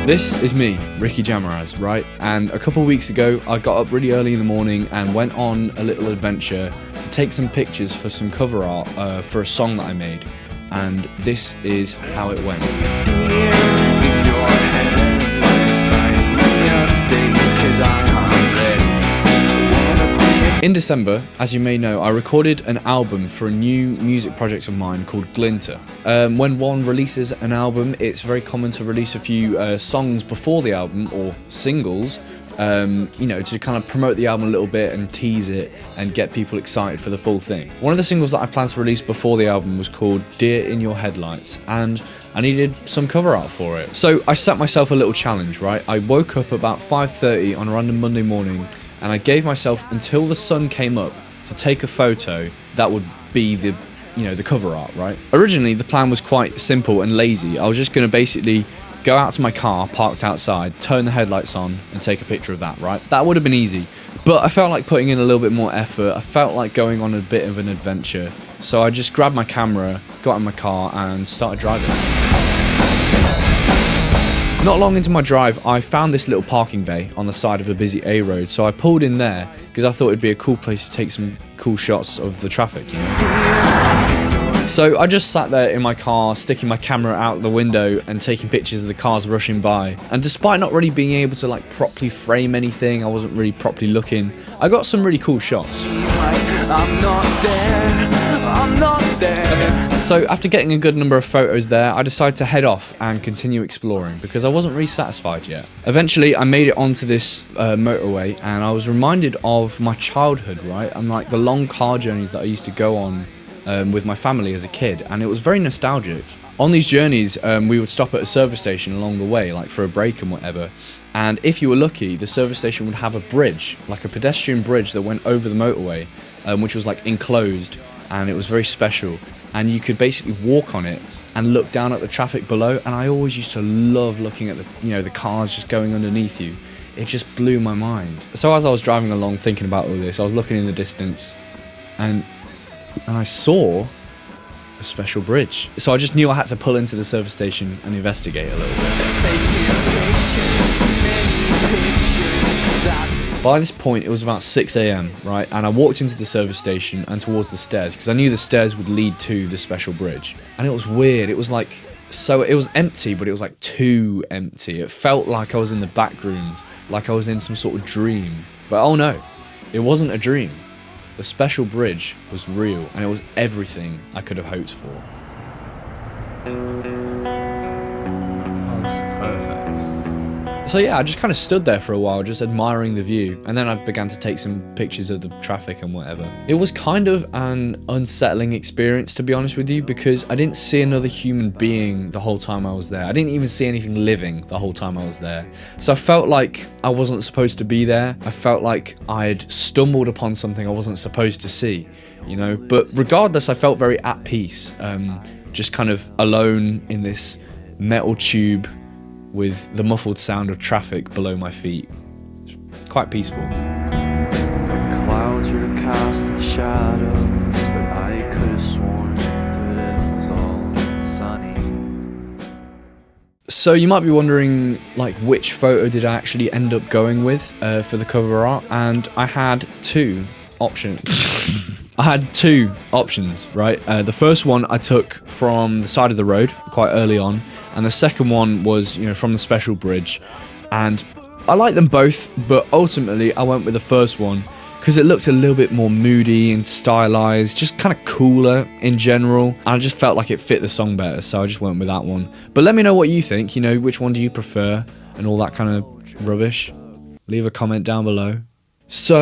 This is me, Ricky Jamaraz, right? And a couple of weeks ago, I got up really early in the morning and went on a little adventure to take some pictures for some cover art for a song that I made. And this is how it went. In December, as you may know, I recorded an album for a new music project of mine called Glinter. When one releases an album, it's very common to release a few songs before the album, or singles, to kind of promote the album a little bit and tease it and get people excited for the full thing. One of the singles that I planned to release before the album was called Deer in Your Headlights, and I needed some cover art for it. So I set myself a little challenge, right? I woke up about 5:30 on a random Monday morning, and I gave myself until the sun came up to take a photo that would be the cover art, right? Originally, the plan was quite simple and lazy. I was just going to basically go out to my car, parked outside, turn the headlights on, and take a picture of that, right? That would have been easy. But I felt like putting in a little bit more effort. I felt like going on a bit of an adventure. So I just grabbed my camera, got in my car, and started driving. Not long into my drive, I found this little parking bay on the side of a busy A road, so I pulled in there because I thought it'd be a cool place to take some cool shots of the traffic, you know? So I just sat there in my car, sticking my camera out the window and taking pictures of the cars rushing by. And despite not really being able to properly frame anything, I wasn't really properly looking, I got some really cool shots. I'm not there. So after getting a good number of photos there, I decided to head off and continue exploring because I wasn't really satisfied yet. Eventually, I made it onto this motorway, and I was reminded of my childhood, right? And the long car journeys that I used to go on with my family as a kid, and it was very nostalgic. On these journeys, we would stop at a service station along the way, for a break and whatever. And if you were lucky, the service station would have a bridge, a pedestrian bridge that went over the motorway, which was enclosed, and it was very special. And you could basically walk on it and look down at the traffic below. And I always used to love looking at the cars just going underneath you. It just blew my mind. So as I was driving along thinking about all this, I was looking in the distance, and I saw a special bridge. So I just knew I had to pull into the service station and investigate a little bit. By this point, it was about 6 AM, right? And I walked into the service station and towards the stairs because I knew the stairs would lead to the special bridge. And it was weird. It was it was empty, but it was too empty. It felt like I was in the back rooms, like I was in some sort of dream. But oh no, it wasn't a dream. The special bridge was real, and it was everything I could have hoped for. So yeah, I just kind of stood there for a while, just admiring the view, and then I began to take some pictures of the traffic and whatever. It was kind of an unsettling experience, to be honest with you, because I didn't see another human being the whole time I was there. I didn't even see anything living the whole time I was there. So I felt like I wasn't supposed to be there. I felt like I'd stumbled upon something I wasn't supposed to see, But regardless, I felt very at peace, just kind of alone in this metal tube with the muffled sound of traffic below my feet. It's quite peaceful. The clouds were casting shadows, but I could have sworn that it was all sunny. So you might be wondering, which photo did I actually end up going with for the cover art? And I had two options. Right? The first one I took from the side of the road quite early on, and the second one was, from the special bridge. And I like them both, but ultimately I went with the first one because it looked a little bit more moody and stylized, just kind of cooler in general. And I just felt like it fit the song better, so I just went with that one. But let me know what you think, which one do you prefer and all that kind of rubbish. Leave a comment down below. So,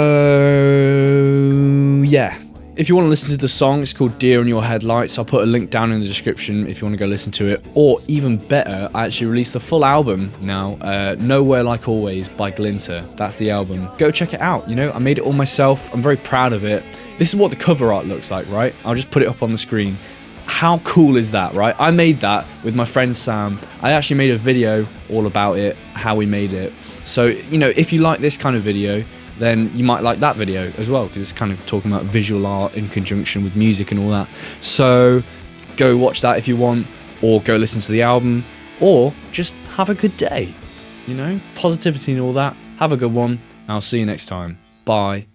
yeah. If you want to listen to the song, it's called Deer in Your Headlights. I'll put a link down in the description if you want to go listen to it. Or even better, I actually released the full album now, Nowhere Like Always by Glinter. That's the album. Go check it out, I made it all myself. I'm very proud of it. This is what the cover art looks like, right? I'll just put it up on the screen. How cool is that, right? I made that with my friend Sam. I actually made a video all about it, how we made it. So, if you like this kind of video, then you might like that video as well, because it's kind of talking about visual art in conjunction with music and all that. So go watch that if you want, or go listen to the album, or just have a good day. you know, positivity and all that. Have a good one. I'll see you next time. Bye.